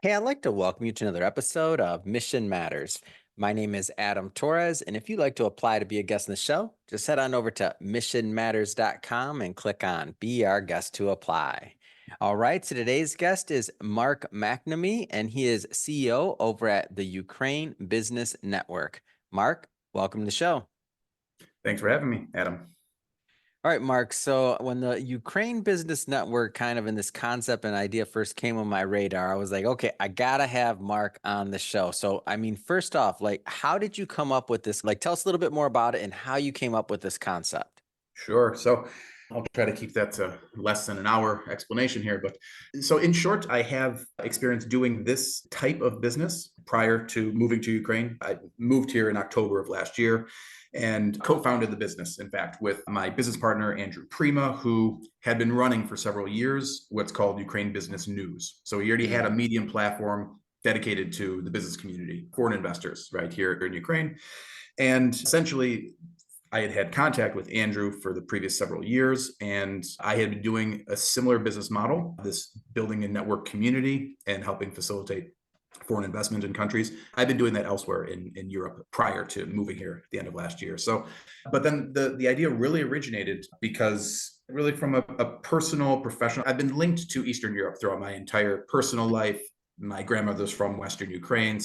Hey, I'd like to welcome you to another episode of Mission Matters. My name is Adam Torres, and if you'd like to apply to be a guest in the show, just head on over to missionmatters.com and click on Be Our Guest to Apply. All right, so today's guest is Mark McNamee, and he is CEO over at the Ukraine Business Network. Mark, welcome to the show. Thanks for having me, Adam. All right, Mark. So when the Ukraine Business Network kind of in this concept and idea first came on my radar, I was like, okay, I gotta have Mark on the show. So, I mean, first off, like, how did you come up with this? Like, tell us a little bit more about it and how you came up with this concept. Sure. So I'll try to keep that to less than an hour explanation here. But so, in short, I have experience doing this type of business prior to moving to Ukraine. I moved here in October of last year and co founded the business, in fact, with my business partner, Andrew Prima, who had been running for several years what's called Ukraine Business News. So he already had a Mm, medium platform dedicated to the business community, foreign investors right here in Ukraine. And essentially, I had had contact with Andrew for the previous several years, and I had been doing a similar business model, this building a network community and helping facilitate foreign investment in countries. I've been doing that elsewhere in Europe prior to moving here at the end of last year. So, but then the idea really originated because really from a personal, professional, I've been linked to Eastern Europe throughout my entire personal life. My grandmother's from Western Ukraine,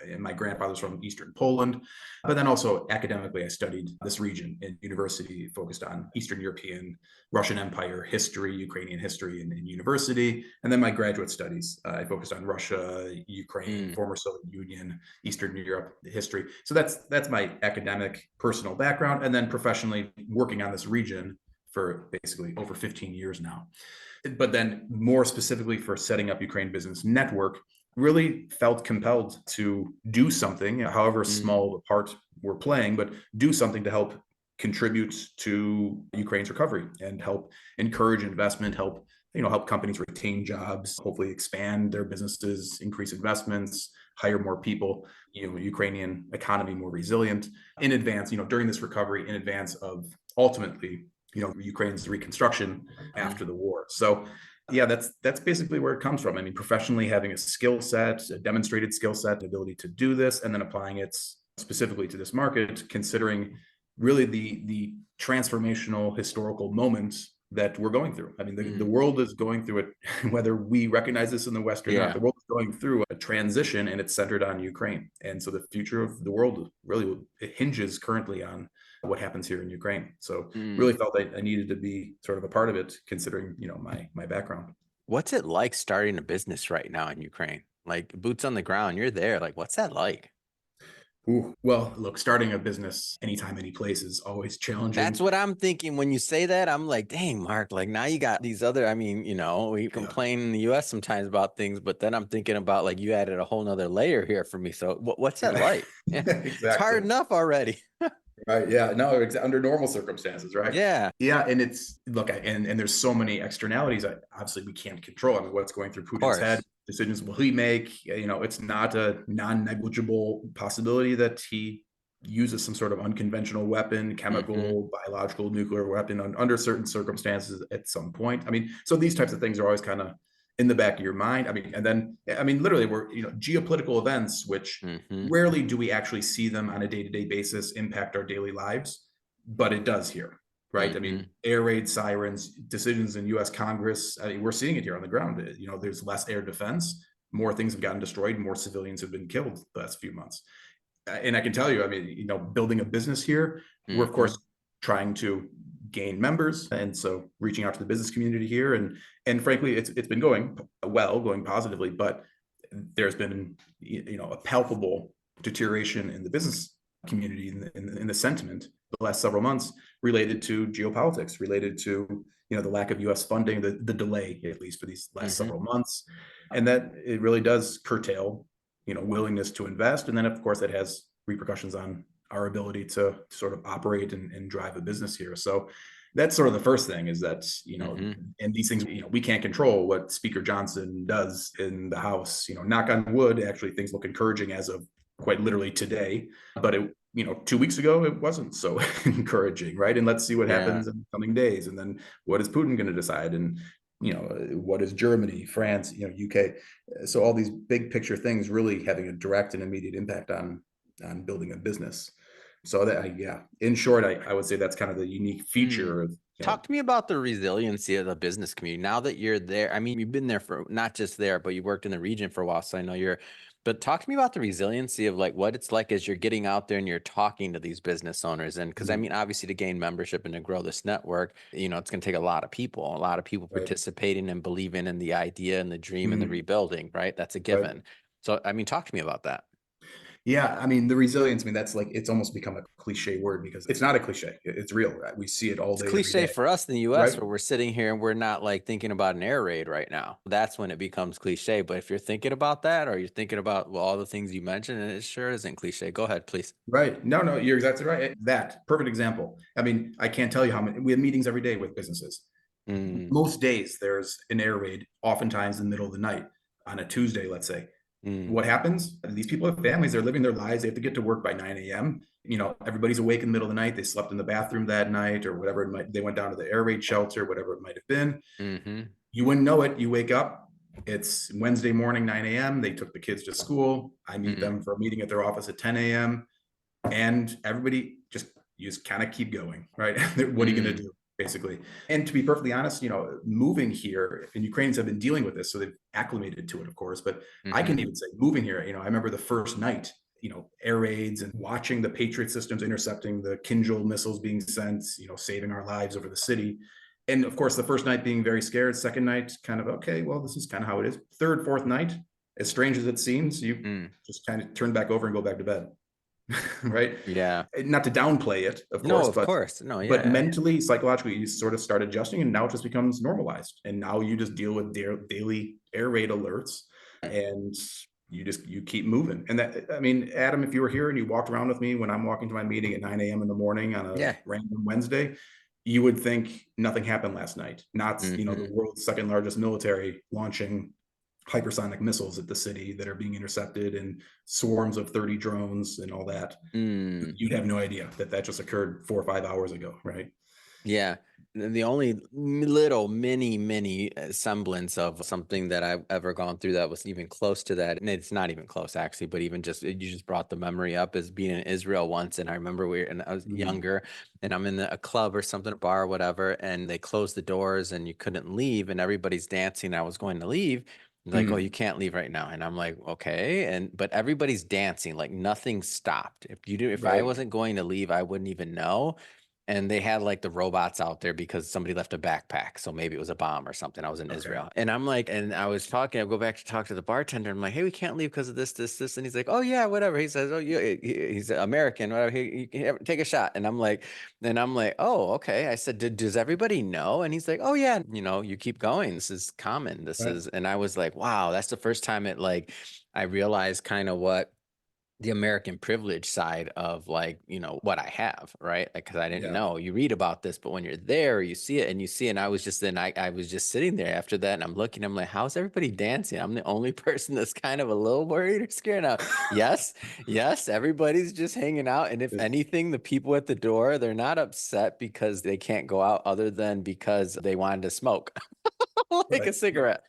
and my grandfather's from Eastern Poland. But then also academically, I studied this region in university, focused on Eastern European, Russian Empire history, Ukrainian history in university. And then my graduate studies, I focused on Russia, Ukraine, mm, former Soviet Union, Eastern Europe history. So that's my academic personal background. And then professionally working on this region for basically over 15 years now. But then more specifically for setting up Ukraine Business Network, really felt compelled to do something, however mm, small the part we're playing, but do something to help contribute to Ukraine's recovery and help encourage investment, help companies retain jobs, hopefully expand their businesses, increase investments, hire more people, Ukrainian economy more resilient in advance, during this recovery, in advance of ultimately, Ukraine's reconstruction mm. after the war. So yeah, that's basically where it comes from. I mean, professionally having a skill set, a demonstrated skill set, the ability to do this, and then applying it specifically to this market, considering really the transformational historical moments that we're going through. I mean, the Mm. world is going through it, whether we recognize this in the West or not. Yeah. The world is going through a transition, and it's centered on Ukraine. And so the future of the world really it hinges currently on what happens here in Ukraine. So Mm. really felt I needed to be sort of a part of it, considering my background. What's it like starting a business right now in Ukraine? Like boots on the ground, you're there. Like, what's that like? Ooh, well, look, starting a business anytime, any place is always That's challenging. what I'm thinking when you say that. I'm like, dang, Mark, like now you got these other, I mean, we Yeah, complain in the US sometimes about things, but then I'm thinking about like you added a whole nother layer here for me. So what's that yeah, like? Yeah. It's hard exactly. enough already. Right. Yeah. No, under normal circumstances, right? Yeah, Yeah. And it's look, and there's so many externalities that obviously we can't control. I mean, what's going through of Putin's head? course. Decisions will he make? It's not a non-negligible possibility that he uses some sort of unconventional weapon, Hmm. chemical, biological, nuclear weapon under certain circumstances at some point. I mean, so these types of things are always kind of in the back of your mind. I mean, and then I mean, literally, we're geopolitical events, which Hmm. rarely do we actually see them on a day-to-day basis impact our daily lives, but it does here, right? I mean, Hmm. air raid sirens, decisions in U.S. Congress. I mean, we're seeing it here on the ground. There's less air defense, more things have gotten destroyed, more civilians have been killed the last few months. And I can tell you, I mean, building a business here, we're of Hmm. course trying to gain members, and so reaching out to the business community here, and frankly, it's been going well, going positively, but there's been a palpable deterioration in the business community in the sentiment the last several months related to geopolitics, related to the lack of U.S. funding, the delay at least for these last Hmm. several months, and that it really does curtail willingness to invest, and then of course it has repercussions on our ability to sort of operate and drive a business here. So that's sort of the first thing, is that Hmm. and these things, we can't control what Speaker Johnson does in the House. Knock on wood, actually things look encouraging as of quite literally today, but it 2 weeks ago it wasn't so encouraging, right? And let's see what Yeah. happens in the coming days, and then what is Putin going to decide, and what is Germany, France, UK. So all these big picture things really having a direct and immediate impact on building a business. So that, yeah, in short, I would say that's kind of the unique feature of, Talk to me about the resiliency of the business community now that you're there. I mean, you've been there for not just there, but you worked in the region for a while. So I know but talk to me about the resiliency of like what it's like as you're getting out there and you're talking to these business owners. And because I mean, obviously to gain membership and to grow this network, it's going to take a lot of people right. participating and believing in the idea and the dream and the rebuilding, right? That's a Right. given. So, I mean, talk to me about that. Yeah, I mean, the resilience, I mean, that's like, it's almost become a cliche word because it's not a cliche. It's real. We see it all It's day, every cliche day. for us in the US Right. where we're sitting here and we're not like thinking about an air raid right now. That's when it becomes cliche. But if you're thinking about that or you're thinking about all the things you mentioned, and it sure isn't cliche. Go ahead, please. Right. No, you're exactly right. That perfect example. I mean, I can't tell you how many, we have meetings every day with businesses. Mm, Most days there's an air raid, oftentimes in the middle of the night on a Tuesday, let's say. mm, What happens? These people have families, they're living their lives. They have to get to work by 9 a.m. Everybody's awake in the middle of the night. They slept in the bathroom that night or whatever it might, they went down to the air raid shelter, whatever it might have been. mm-hmm, You wouldn't know it. You wake up, it's Wednesday morning, 9 a.m. They took the kids to school. I meet them for a meeting at their office at 10 a.m. And everybody you just kind of keep going, right? What are you going to do, basically? And to be perfectly honest, moving here, and Ukrainians have been dealing with this, so they've acclimated to it, of course. But I can even say moving here, I remember the first night, air raids and watching the Patriot systems intercepting the Kinjal missiles being sent, saving our lives over the city. And of course, the first night being very scared, second night, kind of, okay, well, this is kind of how it is. Third, fourth night, as strange as it seems, you just kind of turn back over and go back to bed. Right. Yeah. Not to downplay it, of No, course, of but course. No, but yeah. mentally, psychologically, you sort of start adjusting, and now it just becomes normalized. And now you just deal with daily air raid alerts, and you keep moving. And that, I mean, Adam, if you were here and you walked around with me when I'm walking to my meeting at 9 a.m. in the morning on a Yeah. random Wednesday, you would think nothing happened last night. Not the world's second largest military launching hypersonic missiles at the city that are being intercepted and swarms of 30 drones and all that. You'd have no idea that just occurred 4 or 5 hours ago, right? Yeah. The only little mini semblance of something that I've ever gone through that was even close to that, and it's not even close actually, but even just you just brought the memory up as being in Israel once, and I remember and I was younger, and I'm in a club or something, a bar or whatever, and they closed the doors and you couldn't leave, and everybody's dancing. I was going to leave. Like, oh, you can't leave right now. And I'm like, okay. But everybody's dancing, like nothing stopped. If I wasn't going to leave, I wouldn't even know. And they had like the robots out there because somebody left a backpack. So maybe it was a bomb or something. I was in Israel. And I'm like, and I was talking, I go back to talk to the bartender. I'm like, hey, we can't leave because of this. And he's like, oh yeah, whatever. He says, oh, yeah, he's American, whatever. He take a shot. And I'm like, oh, okay. I said, does everybody know? And he's like, oh yeah, you keep going. This is common. And I was like, wow, that's the first time I realized kind of what the American privilege side of like, what I have, right? Like, cause I didn't know. You read about this, but when you're there, you see it and and I was just sitting there after that and I'm like, how's everybody dancing? I'm the only person that's kind of a little worried or scared now. Yes, everybody's just hanging out. And if anything, the people at the door, they're not upset because they can't go out other than because they wanted to smoke. Like a cigarette.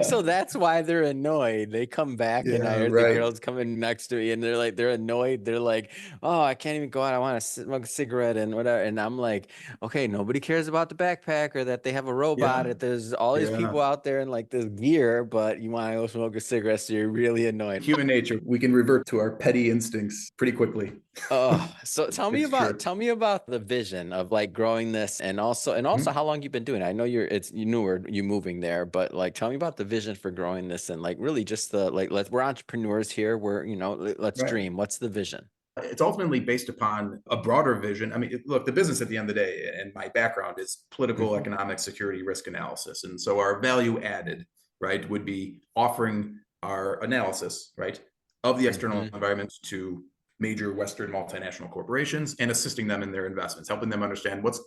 So that's why they're annoyed. They come back and I heard the girls coming next to me and they're annoyed. They're like, oh, I can't even go out. I want to smoke a cigarette and whatever. And I'm like, okay, nobody cares about the backpack or that they have a robot. There's all these people out there in like this gear, but you want to go smoke a cigarette. So you're really annoyed. Human nature. We can revert to our petty instincts pretty quickly. Oh, so tell me about the vision of like growing this and also how long you've been doing it. I know you moving there, but like tell me about the vision for growing this and like really just we're entrepreneurs here. Let's dream. What's the vision? It's ultimately based upon a broader vision. I mean, look, the business at the end of the day, and my background is political, economic, security, risk analysis. And so our value added, right, would be offering our analysis, right, of the external environment to major Western multinational corporations and assisting them in their investments, helping them understand what's,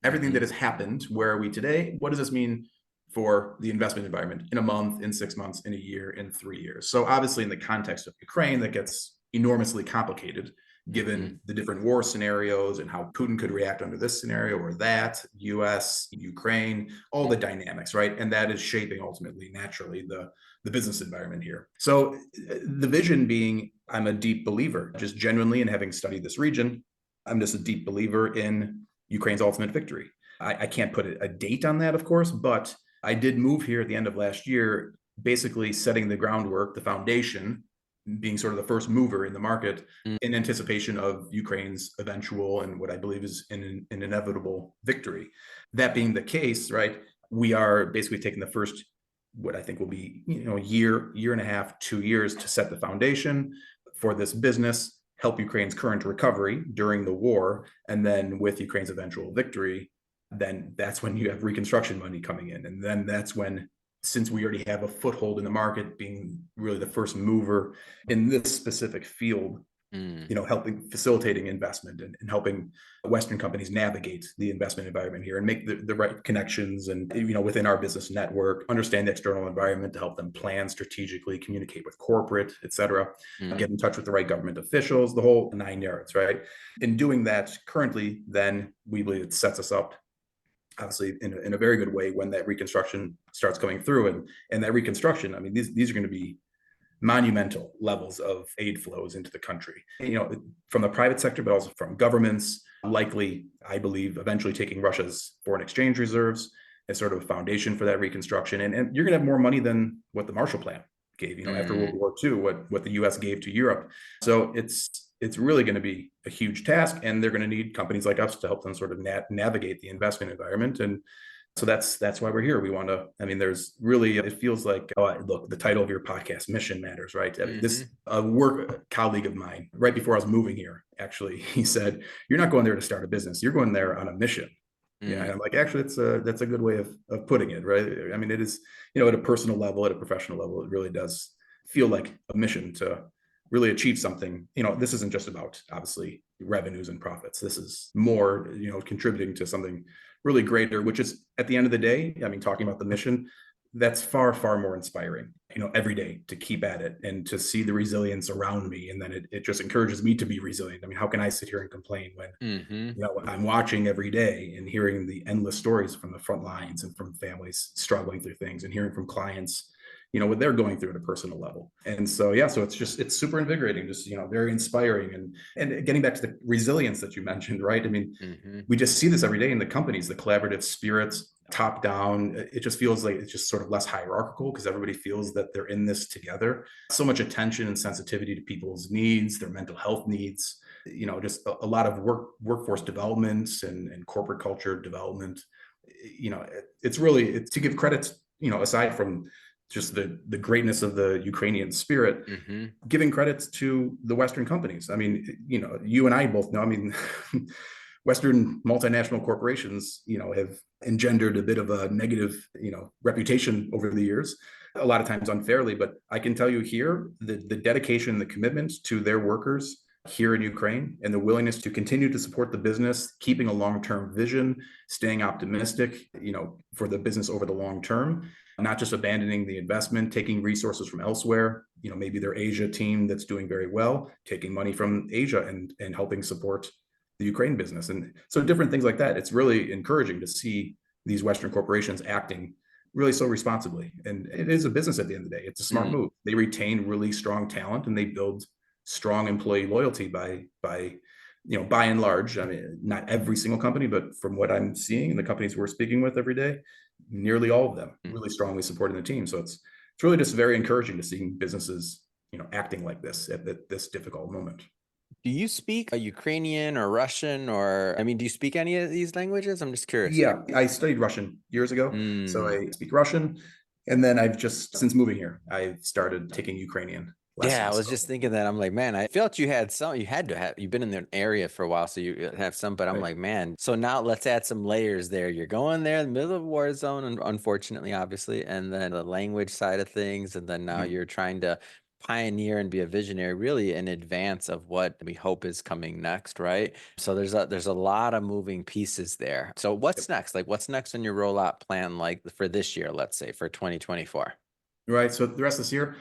everything that has happened. Where are we today? What does this mean for the investment environment in a month, in 6 months, in a year, in 3 years? So obviously in the context of Ukraine, that gets enormously complicated given the different war scenarios and how Putin could react under this scenario or that, US, Ukraine, all the dynamics, right? And that is shaping ultimately, naturally, the business environment here. So the vision being, I'm a deep believer, just genuinely, and having studied this region, I'm just a deep believer in Ukraine's ultimate victory. I can't put a date on that, of course, but I did move here at the end of last year, basically setting the groundwork, the foundation, being sort of the first mover in the market in anticipation of Ukraine's eventual and what I believe is an inevitable victory. That being the case, right, we are basically taking the first, what I think will be, year and a half, 2 years to set the foundation for this business, help Ukraine's current recovery during the war, and then with Ukraine's eventual victory, then that's when you have reconstruction money coming in. And then that's when, since we already have a foothold in the market, being really the first mover in this specific field, helping facilitating investment and helping Western companies navigate the investment environment here and make the right connections and, within our business network, understand the external environment to help them plan strategically, communicate with corporate, et cetera, get in touch with the right government officials, the whole 9 yards, right? In doing that currently, then we believe it sets us up obviously in a very good way when that reconstruction starts coming through. And that reconstruction, I mean, these are going to be monumental levels of aid flows into the country, from the private sector, but also from governments, likely, I believe, eventually taking Russia's foreign exchange reserves as sort of a foundation for that reconstruction. And you're going to have more money than what the Marshall Plan gave, after World War II, what the US gave to Europe. So it's really going to be a huge task, and they're going to need companies like us to help them sort of navigate the investment environment. And so that's why we're here. We want to, there's really, it feels like, look, the title of your podcast, Mission Matters, right? This a colleague of mine, right before I was moving here, actually, he said, you're not going there to start a business. You're going there on a mission. Yeah, and I'm like, actually, that's a good way of putting it, right? It is, at a personal level, at a professional level, it really does feel like a mission to really achieve something. This isn't just about, obviously, revenues and profits. This is more, contributing to something really greater, which is, at the end of the day, talking about the mission, that's far, far more inspiring, every day to keep at it and to see the resilience around me. And then it just encourages me to be resilient. How can I sit here and complain when, I'm watching every day and hearing the endless stories from the front lines and from families struggling through things and hearing from clients, what they're going through at a personal level. And so, so it's super invigorating, just, very inspiring. And getting back to the resilience that you mentioned, right? We just see this every day in the companies, the collaborative spirits, top down. It just feels like it's just sort of less hierarchical because everybody feels that they're in this together. So much attention and sensitivity to people's needs, their mental health needs, just a lot of workforce developments and corporate culture development. It's really to give credit, aside from just the greatness of the Ukrainian spirit, giving credits to the Western companies. You and I both know, Western multinational corporations, have engendered a bit of a negative, reputation over the years, a lot of times unfairly. But I can tell you here, the dedication, the commitment to their workers here in Ukraine, and the willingness to continue to support the business, keeping a long-term vision, staying optimistic, for the business over the long term, not just abandoning the investment, taking resources from elsewhere, maybe their Asia team that's doing very well, taking money from Asia and helping support the Ukraine business. And so different things like that. It's really encouraging to see these Western corporations acting really so responsibly. And it is a business at the end of the day. It's a smart move. They retain really strong talent and they build strong employee loyalty by and large, not every single company, but from what I'm seeing in the companies we're speaking with every day, nearly all of them really strongly supporting the team. So it's really just very encouraging to see businesses, acting like this at this difficult moment. Do you speak a Ukrainian or Russian or, do you speak any of these languages? I'm just curious. Yeah, I studied Russian years ago, so I speak Russian. And then I've just, since moving here, I've started taking Ukrainian lessons. Yeah, I was just thinking that. I'm like, man, I felt you had some, you've been in the area for a while, so you have some, but I'm like, man, so now let's add some layers there. You're going there in the middle of a war zone, and unfortunately, obviously, and then the language side of things, and then now you're trying to pioneer and be a visionary really in advance of what we hope is coming next, right? So there's a lot of moving pieces there. So what's next? Like what's next in your rollout plan, like for this year, let's say for 2024? Right. So the rest of this year,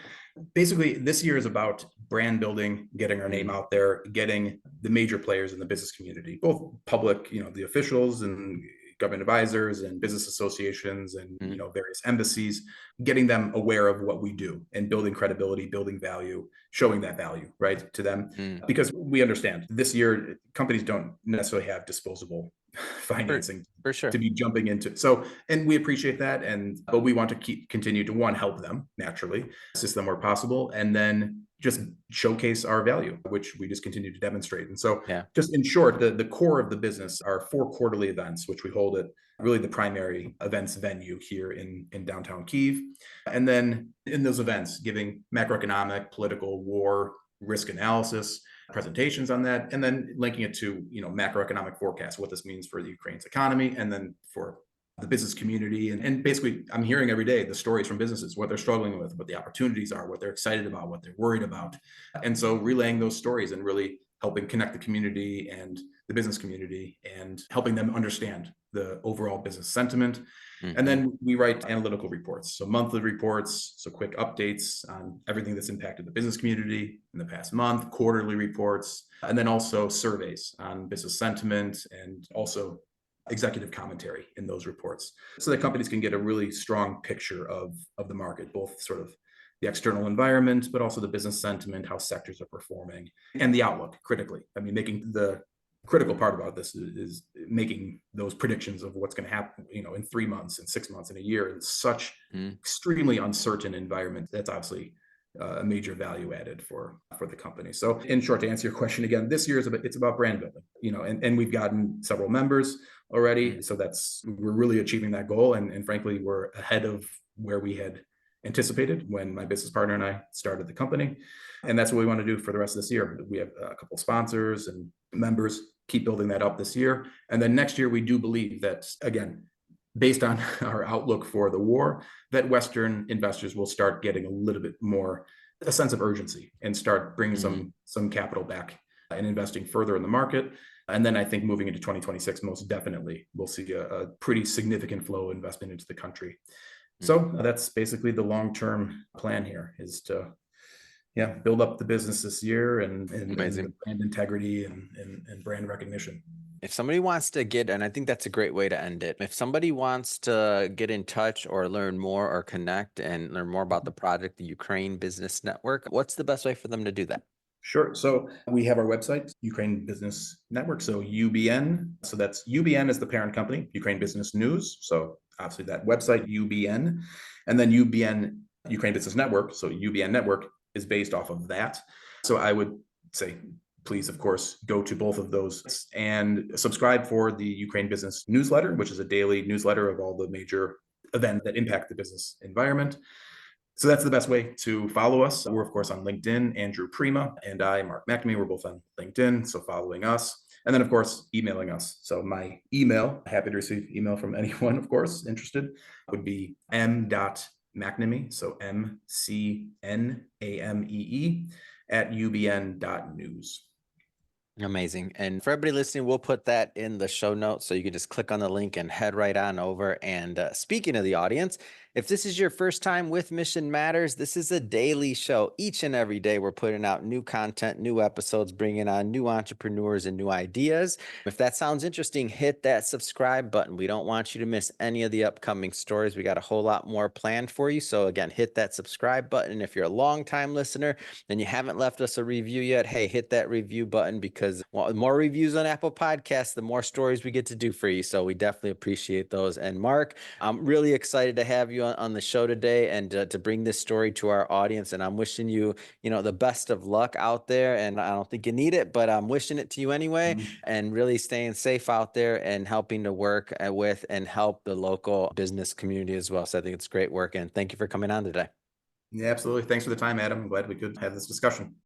Basically, this year is about brand building, getting our name out there, getting the major players in the business community, both public, the officials and government advisors and business associations and various embassies, getting them aware of what we do and building credibility, building value, showing that value, right, to them. Because we understand this year companies don't necessarily have disposable financing For sure. to be jumping into. So, and we appreciate that. But we want to continue to help them naturally, assist them where possible, and then just showcase our value, which we just continue to demonstrate. And so just in short, the core of the business are 4 quarterly events, which we hold at really the primary events venue here in downtown Kyiv. And then in those events, giving macroeconomic, political, war, risk analysis, presentations on that, and then linking it to macroeconomic forecasts, what this means for the Ukraine's economy, and then for the business community. And basically, I'm hearing every day the stories from businesses, what they're struggling with, what the opportunities are, what they're excited about, what they're worried about. And so relaying those stories and really helping connect the community and the business community and helping them understand the overall business sentiment. And then we write analytical reports, so monthly reports, so quick updates on everything that's impacted the business community in the past month, quarterly reports, and then also surveys on business sentiment and also executive commentary in those reports, so that companies can get a really strong picture of the market, both sort of the external environment, but also the business sentiment, how sectors are performing, and the outlook critically. I mean, making the critical part about this is making those predictions of what's going to happen, in 3 months and 6 months and a year in such extremely uncertain environment. That's obviously a major value added for the company. So in short, to answer your question again, this year it's about brand building, and we've gotten several members already. So we're really achieving that goal. And frankly, we're ahead of where we had anticipated when my business partner and I started the company. And that's what we want to do for the rest of this year. We have a couple sponsors and members, keep building that up this year. And then next year, we do believe that, again, based on our outlook for the war, that Western investors will start getting a little bit more a sense of urgency and start bringing some capital back and investing further in the market. And then I think moving into 2026, most definitely, we'll see a pretty significant flow of investment into the country. So that's basically the long-term plan here, is to build up the business this year and brand integrity and brand recognition. If somebody wants to and I think that's a great way to end it. If somebody wants to get in touch or learn more or connect and learn more about the project, the Ukraine Business Network, what's the best way for them to do that? Sure. So we have our website, Ukraine Business Network. So UBN. So that's UBN is the parent company, Ukraine Business News. So obviously that website, UBN, and then UBN, Ukraine Business Network. So UBN Network is based off of that. So I would say, please, of course, go to both of those and subscribe for the Ukraine Business Newsletter, which is a daily newsletter of all the major events that impact the business environment. So that's the best way to follow us. We're, of course, on LinkedIn. Andrew Prima and I, Mark McNamee, we're both on LinkedIn. So following us. And then, of course, emailing us. So my email, happy to receive email from anyone, of course, interested, would be m.mcnamee, so MCNAMEE @ubn.news. Amazing. And for everybody listening, we'll put that in the show notes, so you can just click on the link and head right on over. And speaking of the audience, if this is your first time with Mission Matters, this is a daily show. Each and every day, we're putting out new content, new episodes, bringing on new entrepreneurs and new ideas. If that sounds interesting, hit that subscribe button. We don't want you to miss any of the upcoming stories. We got a whole lot more planned for you. So again, hit that subscribe button. If you're a long-time listener and you haven't left us a review yet, hey, hit that review button, because the more reviews on Apple Podcasts, the more stories we get to do for you. So we definitely appreciate those. And Mark, I'm really excited to have you on the show today and to bring this story to our audience. And I'm wishing you, the best of luck out there. And I don't think you need it, but I'm wishing it to you anyway. And really staying safe out there and helping to work with and help the local business community as well. So I think it's great work. And thank you for coming on today. Yeah, absolutely. Thanks for the time, Adam. I'm glad we could have this discussion.